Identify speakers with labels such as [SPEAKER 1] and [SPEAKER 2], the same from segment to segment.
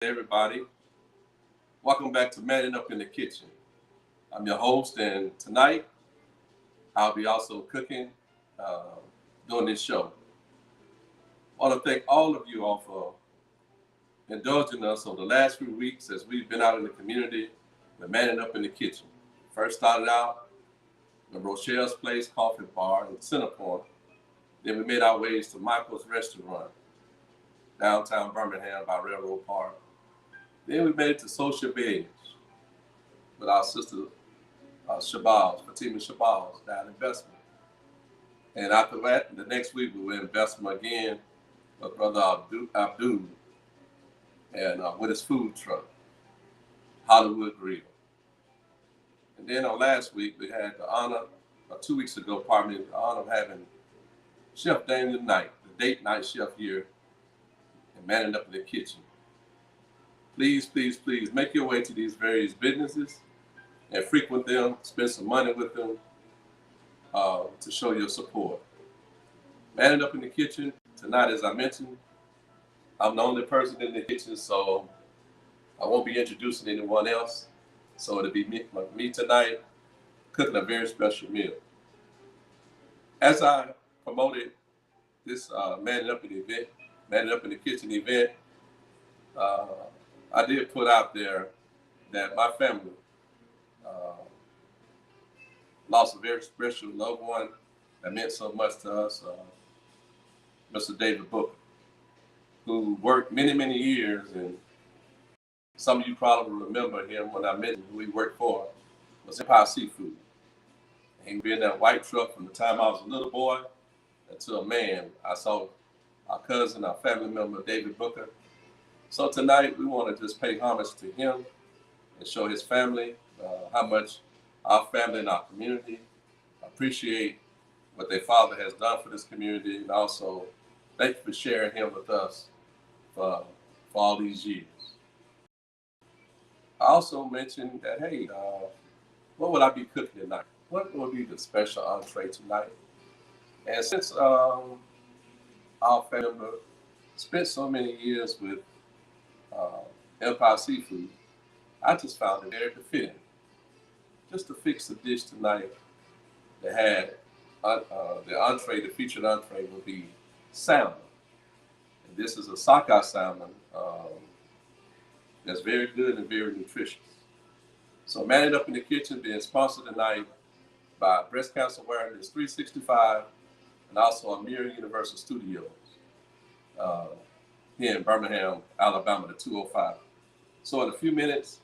[SPEAKER 1] everybody. Welcome back to Manning Up in the Kitchen. I'm your host, and tonight I'll be also cooking uh, during this show. I want to thank all of you all for indulging us over the last few weeks as we've been out in the community with Manning Up in the Kitchen. First started out the Rochelle's Place Coffee Bar in Centerpoint. Then we made our ways to Michael's Restaurant, downtown Birmingham by Railroad Park. Then we made it to Social Village with our sister Fatima Shabazz down in Bessemer. And after that, the next week we were in Bessemer again with Brother Abdul and with his food truck, Hollywood Grill. And then on last week we had the honor, 2 weeks ago, pardon me, the honor of having Chef Daniel Knight, the date night chef here and Manning Up in the Kitchen. Please, please, please make your way to these various businesses and frequent them, spend some money with them to show your support. Manning Up in the Kitchen, tonight, as I mentioned, I'm the only person in the kitchen, so I won't be introducing anyone else. So it'll be me tonight cooking a very special meal. As I promoted this Manning Up in the Kitchen event, I did put out there that my family lost a very special loved one that meant so much to us, Mr. David Booker, who worked many, many years, and some of you probably remember him when I met him, who he worked for, was Empire Seafood. He'd been in that white truck from the time I was a little boy until a man. I saw our cousin, our family member, David Booker. So tonight we want to just pay homage to him and show his family how much our family and our community appreciate what their father has done for this community, and also thank you for sharing him with us for all these years. I also mentioned that, hey, what would I be cooking tonight? What would be the special entree tonight? And since our family member spent so many years with Empire Seafood, I just found it very befitting just to fix a dish tonight that had the featured entree would be salmon. And this is a sockeye salmon that's very good and very nutritious. So Manning Up in the Kitchen being sponsored tonight by Breast Cancer Awareness 365 and also Amir Universal Studios here in Birmingham, Alabama, the 205. So in a few minutes,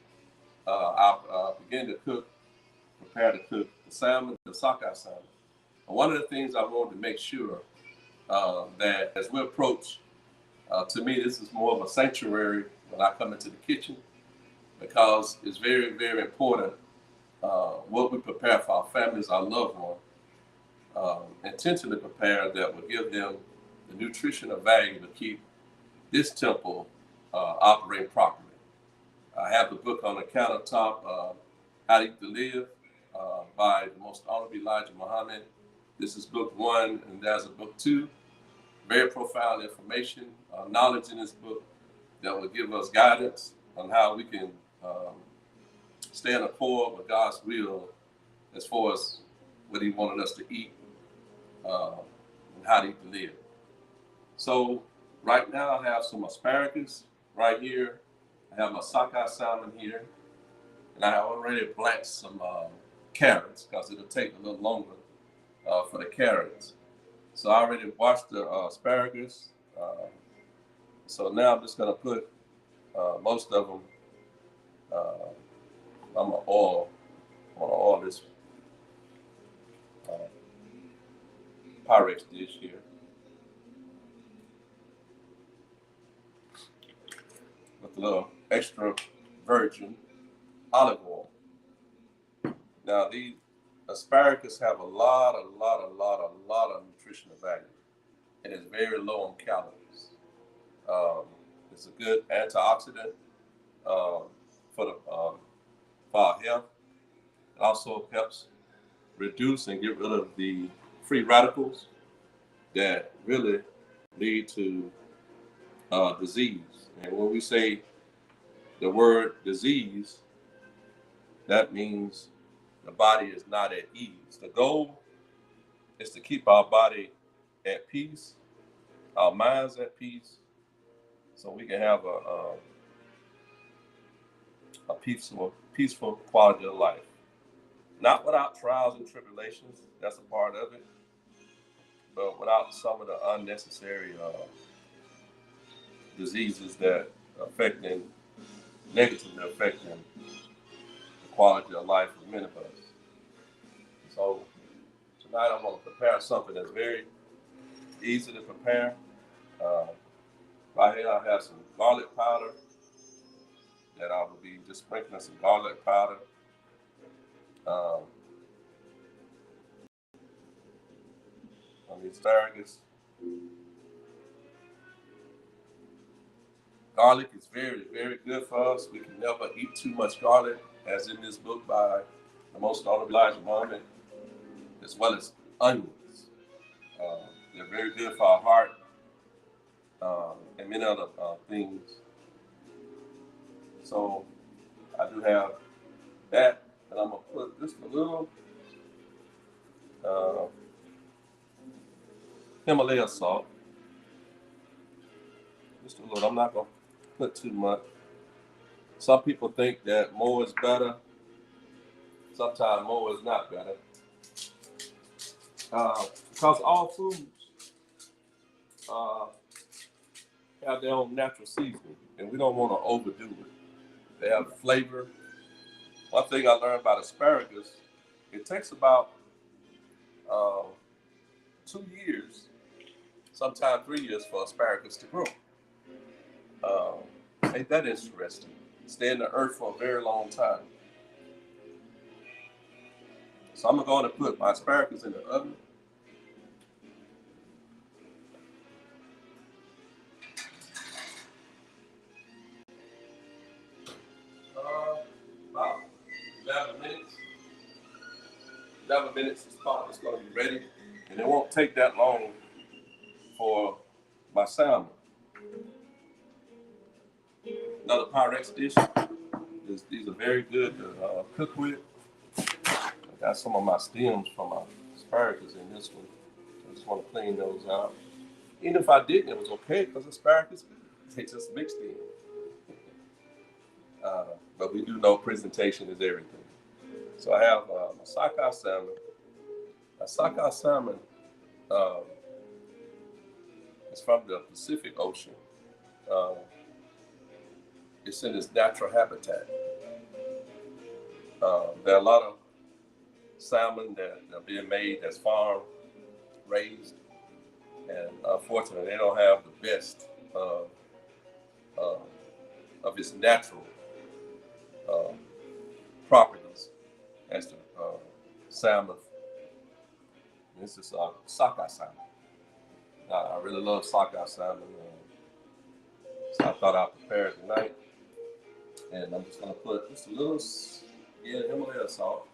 [SPEAKER 1] I'll begin to prepare to cook the salmon, the sockeye salmon. And one of the things I wanted to make sure that as we approach, to me, this is more of a sanctuary when I come into the kitchen, because it's very, very important what we prepare for our families, our loved ones, intentionally prepare that will give them the nutritional value to keep this temple operating properly. I have the book on the countertop, How to Eat to Live, by the Most Honorable Elijah Muhammad. This is book one, and there's a book two. Very profound information, knowledge in this book that will give us guidance on how we can stay in accord with God's will as far as what He wanted us to eat and how to eat to live. So right now I have some asparagus right here. I have my sockeye salmon here, and I have already blanched some carrots because it'll take a little longer for the carrots. So I already washed the asparagus. So now I'm just gonna put most of them. I'm gonna oil this Pyrex dish here with a little extra virgin olive oil. Now these asparagus have a lot of nutritional value, and it's very low on calories. It's a good antioxidant for our health. It also helps reduce and get rid of the free radicals that really lead to disease. And when we say the word disease, that means the body is not at ease. The goal is to keep our body at peace, our minds at peace, so we can have a peaceful quality of life. Not without trials and tribulations, that's a part of it, but without some of the unnecessary diseases that negatively affecting the quality of life of many of us. So tonight I'm going to prepare something that's very easy to prepare. Uh, right here I have some garlic powder that I will be just sprinkling some garlic powder. Um, on the asparagus. Garlic is very, very good for us. We can never eat too much garlic, as in this book by the most honorable Elijah Muhammad, as well as onions. They're very good for our heart and many other things. So I do have that, and I'm gonna put just a little uh, Himalaya salt. Just a little. I'm not gonna put too much. Some people think that more is better. Sometimes more is not better. Because all foods uh, have their own natural seasoning, and we don't want to overdo it. They have flavor. One thing I learned about asparagus, it takes about uh, 2 years, sometimes 3 years for asparagus to grow. Ain't that interesting? Stay in the earth for a very long time. So I'm going to put my asparagus in the oven. About 11 minutes. 11 minutes is fine. It's going to be ready. And it won't take that long for my salmon. Another Pyrex dish. These are very good to cook with. I got some of my stems from my asparagus in this one. I just want to clean those out. Even if I didn't, it was okay because asparagus, they just mixed in. But we do know presentation is everything. So I have my sockeye salmon. My sockeye salmon is from the Pacific Ocean. It's in its natural habitat. There are a lot of salmon that are being made that's farm raised, and unfortunately, they don't have the best of its natural properties as the salmon. This is sockeye salmon. I really love sockeye salmon, so I thought I'd prepare it tonight. And I'm just going to put just a little Himalaya salt.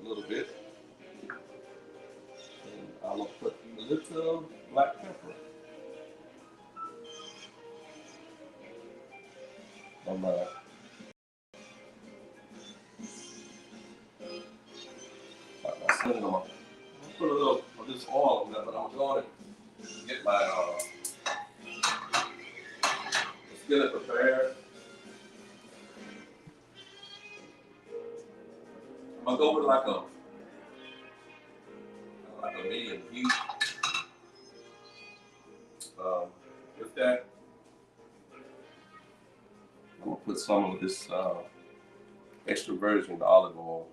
[SPEAKER 1] A little bit. And I'm going to put a little black pepper. I'm going to put a little of this oil on there, but I'm going to get my skillet prepared. I'm going to go with like a medium heat. With that, I'm going to put some of this extra virgin olive oil.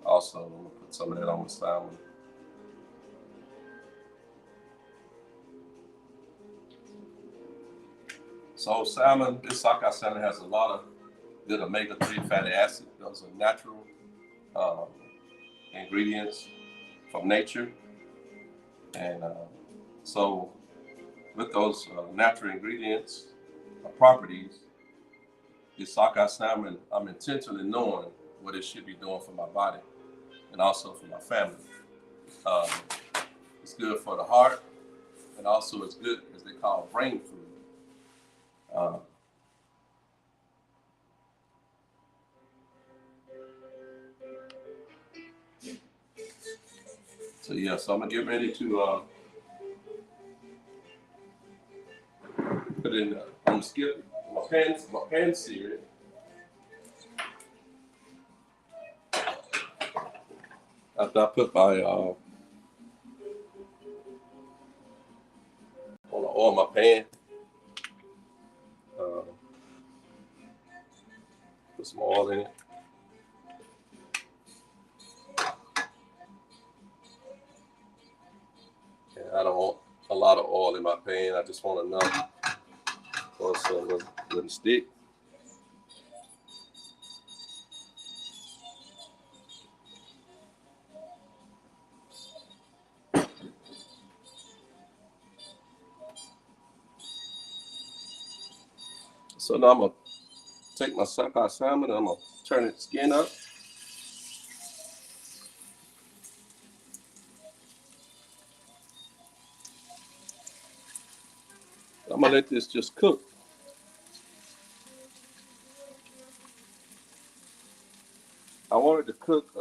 [SPEAKER 1] Also, I'm going to put some of that on the salmon. So salmon, this sockeye salmon has a lot of good omega-3 fatty acids. Those are natural ingredients from nature. And so with those natural ingredients or properties, this sockeye salmon, I'm intentionally knowing what it should be doing for my body. and also for my family. Um, it's good for the heart, and also it's good, as they call, brain food. Um, so yeah, so I'm gonna get ready to put it in on the skip. My pan seared. After I put my on the oil my pan, uh, put some oil in it. And I don't want a lot of oil in my pan. I just want enough so it wouldn't stick. So now I'm gonna take my sockeye salmon and I'm gonna turn its skin up. I'm gonna let this just cook. I want it to cook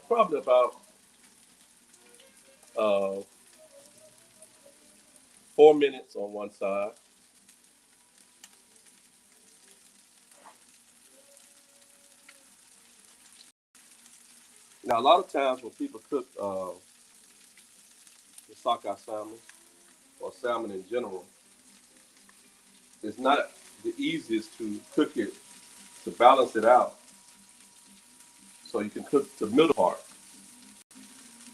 [SPEAKER 1] probably about uh, 4 minutes on one side. Now, a lot of times when people cook the sockeye salmon or salmon in general, it's not the easiest to cook it to balance it out so you can cook the middle part.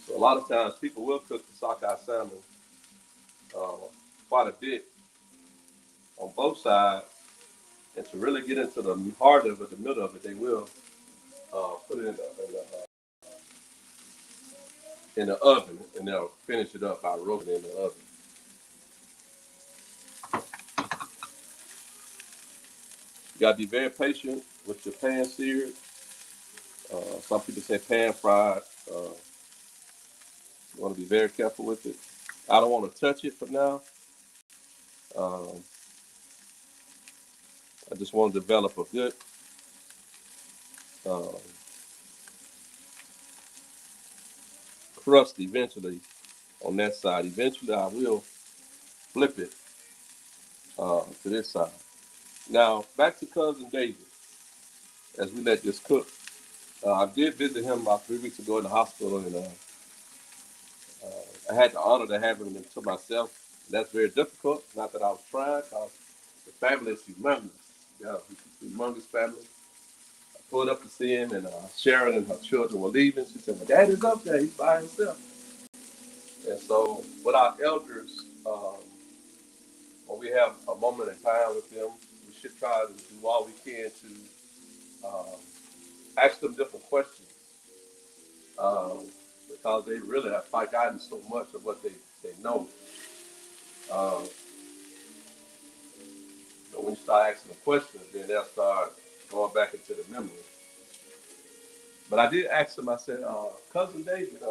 [SPEAKER 1] So a lot of times people will cook the sockeye salmon uh, quite a bit on both sides, and to really get into the heart of it, the middle of it, they will put it in the oven, and they'll finish it up by roasting it in the oven. You gotta be very patient with your pan seared. Some people say pan fried. You want to be very careful with it. I don't want to touch it for now. Um, I just want to develop a good um, crust eventually on that side. Eventually, I will flip it to this side. Now, back to Cousin David as we let this cook. I did visit him about 3 weeks ago in the hospital, and I had the honor to have him to myself. That's very difficult. Not that I was trying, because the family is humongous. Yeah, humongous family. I pulled up to see him, and Sharon and her children were leaving. She said, "My daddy's up there. He's by himself." And so, with our elders, when we have a moment in time with them, we should try to do all we can to ask them different questions, because they really have forgotten so much of what they know. Um, but when you start asking them questions, then they'll start going back into the memory. But I did ask him, I said, Cousin David,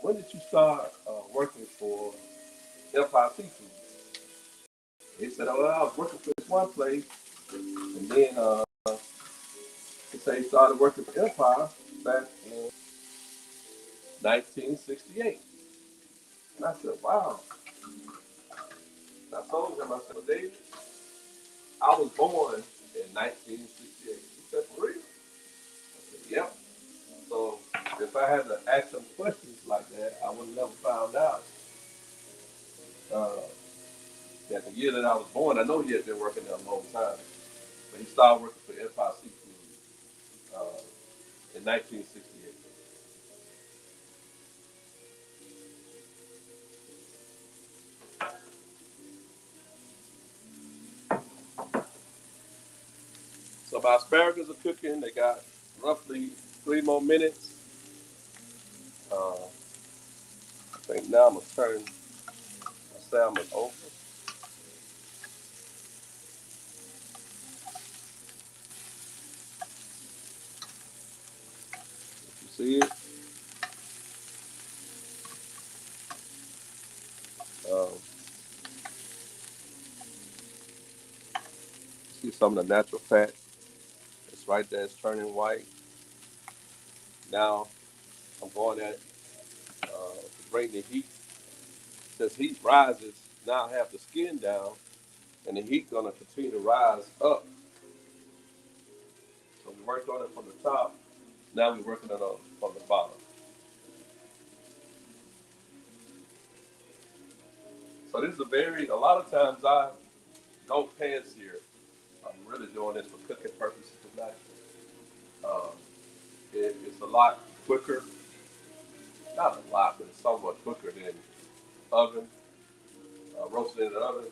[SPEAKER 1] when did you start working for Empire Seafood? He said, oh, well, I was working for this one place, and then he said he started working for Empire back in 1968. And I said, wow. And I told him, I said, well, David, I was born in 1968. He said, for real? I said, yep. So if I had to ask him questions like that, I would have never found out uh, that the year that I was born, I know he had been working there a long time, but he started working for Empire Seafood in 1968. So my asparagus are cooking. They got roughly 3 more minutes. I think now I'm gonna turn my salmon over. see it. Um, see some of the natural fat. It's right there. It's turning white. Now I'm going at to bring the heat. Since heat rises, now I have the skin down, and the heat gonna continue to rise up. So we worked on it from the top. Now we're working on it from the bottom. So this is a lot of times I don't pan sear. I'm really doing this for cooking purposes tonight. Um, it's a lot quicker, not a lot, but it's somewhat quicker than oven, roasted in the oven.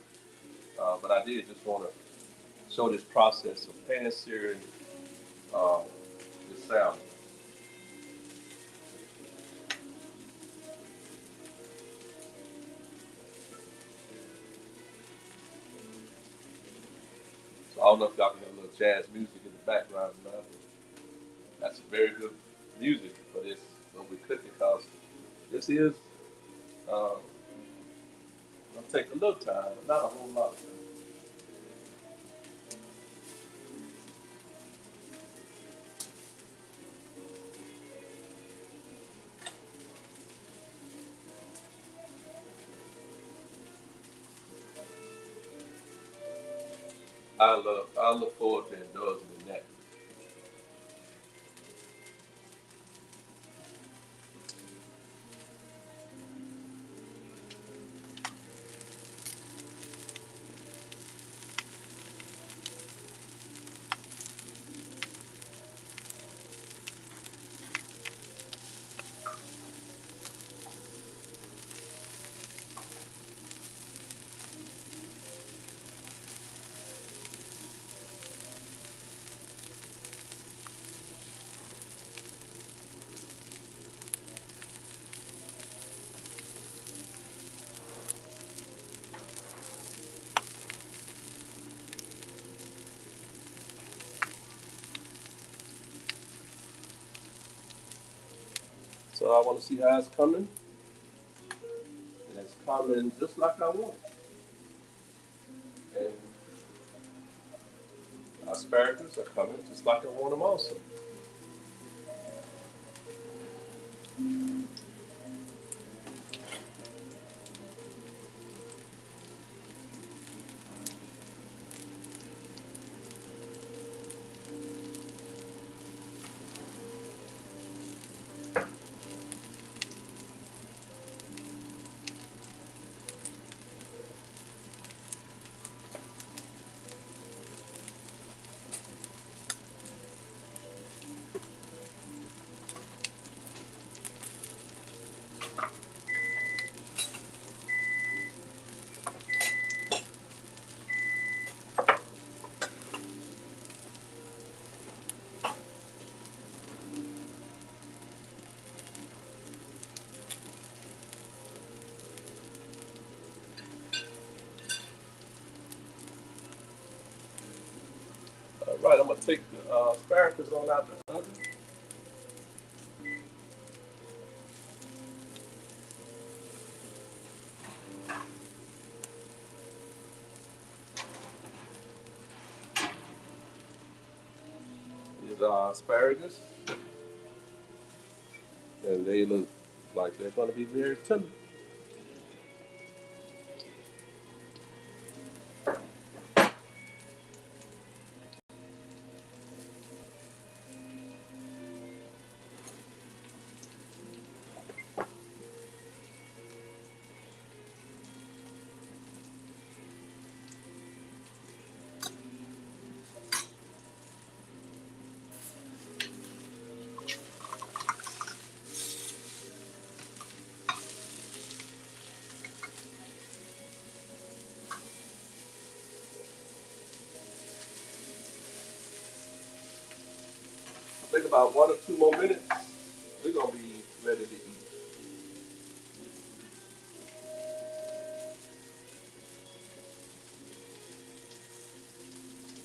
[SPEAKER 1] But I did just want to show this process of pan searing uh, this salmon. So I don't know if y'all can hear a little jazz music in the background now, but that's very good music for this when we cook it, because this is um, gonna take a little time, but not a whole lot of time. I look forward to indulging in that. So I want to see how it's coming, and it's coming just like I want. And asparagus are coming just like I want them also. All right, I'm gonna take the asparagus on out the oven. These are asparagus, and they look like they're gonna be very tender. I think about 1 or 2 more minutes, we're gonna be ready to eat.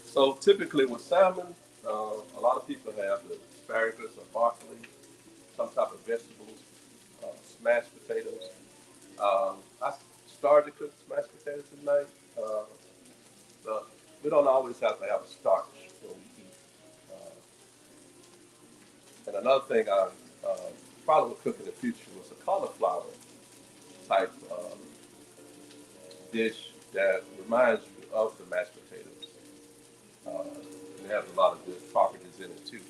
[SPEAKER 1] So typically with salmon, a lot of people have the asparagus or broccoli. Some add tonight. We don't always have to have a starch when we eat. And another thing I probably would cook in the future was a cauliflower type dish that reminds you of the mashed potatoes. It has a lot of good properties in it too.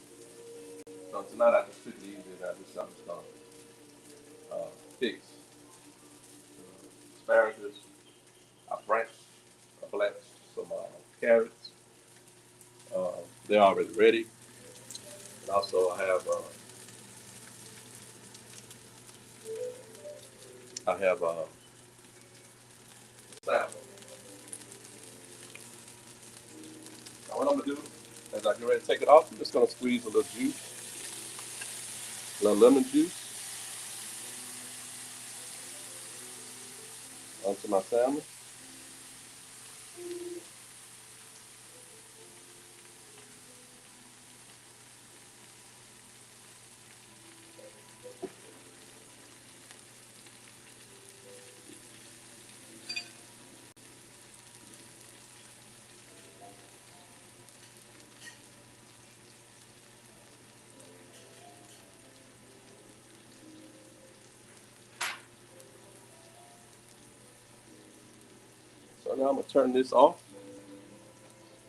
[SPEAKER 1] So tonight I just took it easy and I'm just gonna fix asparagus. I blanched some carrots. They're already ready. And also I have salmon. Now what I'm gonna do as I get ready to take it off, I'm just gonna squeeze a little juice, a little lemon juice onto my salmon. So now I'm gonna turn this off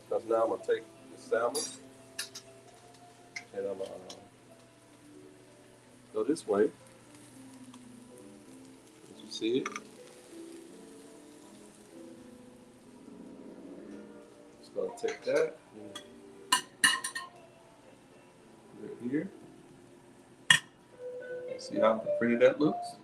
[SPEAKER 1] because now I'm gonna take the salmon and I'm gonna go this way. As you see it, just gonna take that and put it here. See how pretty that looks?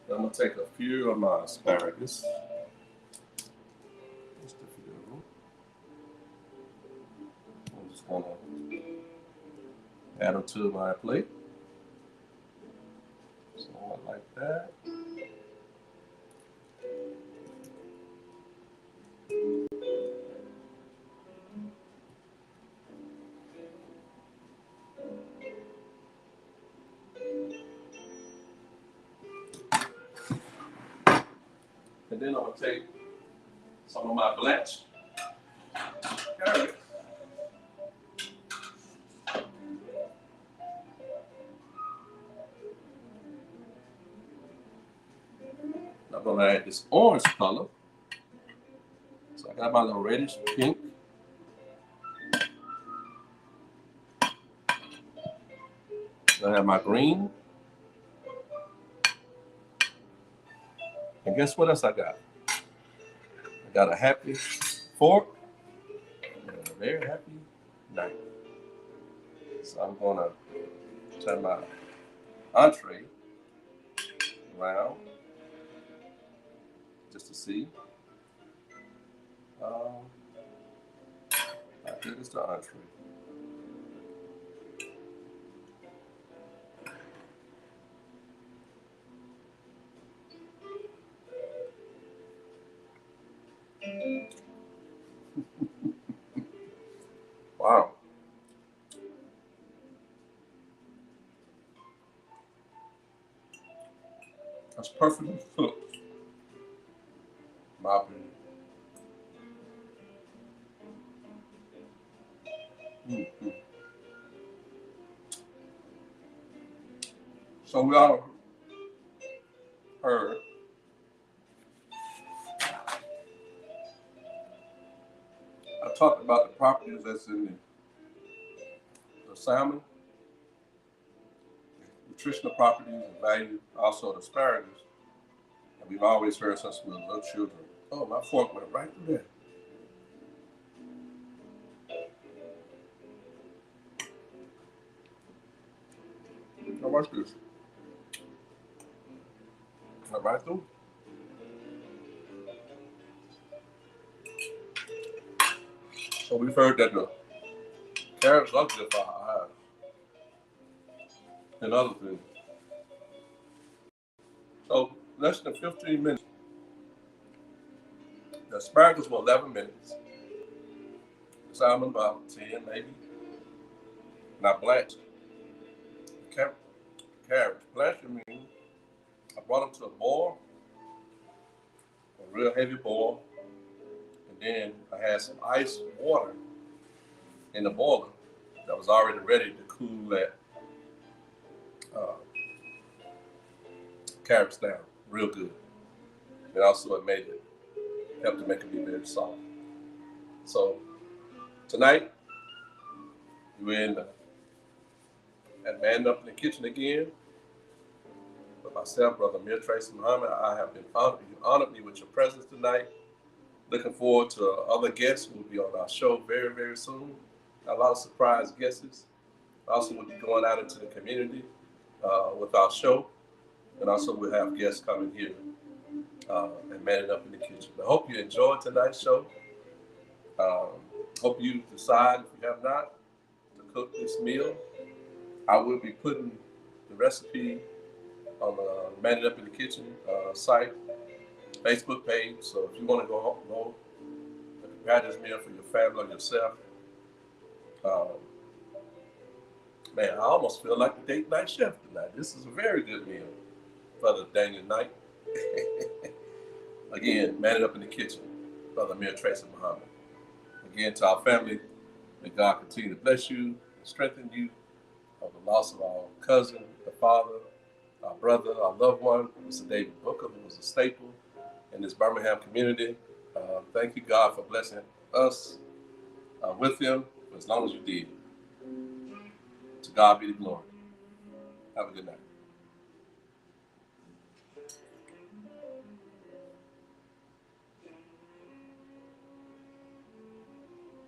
[SPEAKER 1] I'm gonna take a few of my asparagus. Just a few of them. I'm just gonna add them to my plate. So like that. And then I'm gonna take some of my blanched carrots. I'm gonna add this orange color. So I got my little reddish pink. I have my green. And guess what else I got? I got a happy fork and a very happy knife. So I'm gonna turn my entree around just to see. How good is the entree? Wow. That's perfectly cooked. My opinion. Mm-hmm. So we all heard I talked about the properties that's in the salmon, nutritional properties and value, also the asparagus. And we've always heard since we were little children. Oh, my fork went right through there. Now watch this. Went right through. So we've heard that the carrots are good for our eyes and other things. So less than 15 minutes. The asparagus were 11 minutes. The salmon about 10 maybe. And I blanched the carrots. Blanching means I brought them to a boil, a real heavy boil, and then I had some ice water in the boiler that was already ready to cool that uh, carrots down real good. And also it helped to make it be very soft. So tonight, we're at Man Up in the Kitchen again with myself, Brother Amir, Tracey, Muhammad. I have been honored. You honored me with your presence tonight. Looking forward to other guests who will be on our show very, very soon. A lot of surprise guests. Also, we'll be going out into the community with our show. And also, we'll have guests coming here and manning up in the kitchen. I hope you enjoyed tonight's show. Hope you decide, if you have not, to cook this meal. I will be putting the recipe on the Man It Up in the Kitchen site, Facebook page. So if you want to go and prepare this meal for your family or yourself, man, I almost feel like the date night chef tonight. This is a very good meal, Brother Daniel Knight. Again, Man It Up in the Kitchen, Brother Amir, Tracey, Muhammad. Again, to our family, may God continue to bless you and strengthen you of the loss of our cousin, the father, our brother, our loved one, Mr. David Booker, who was a staple in this Birmingham community. Thank you, God, for blessing us with him for as long as you did. To God be the glory. Have a good night.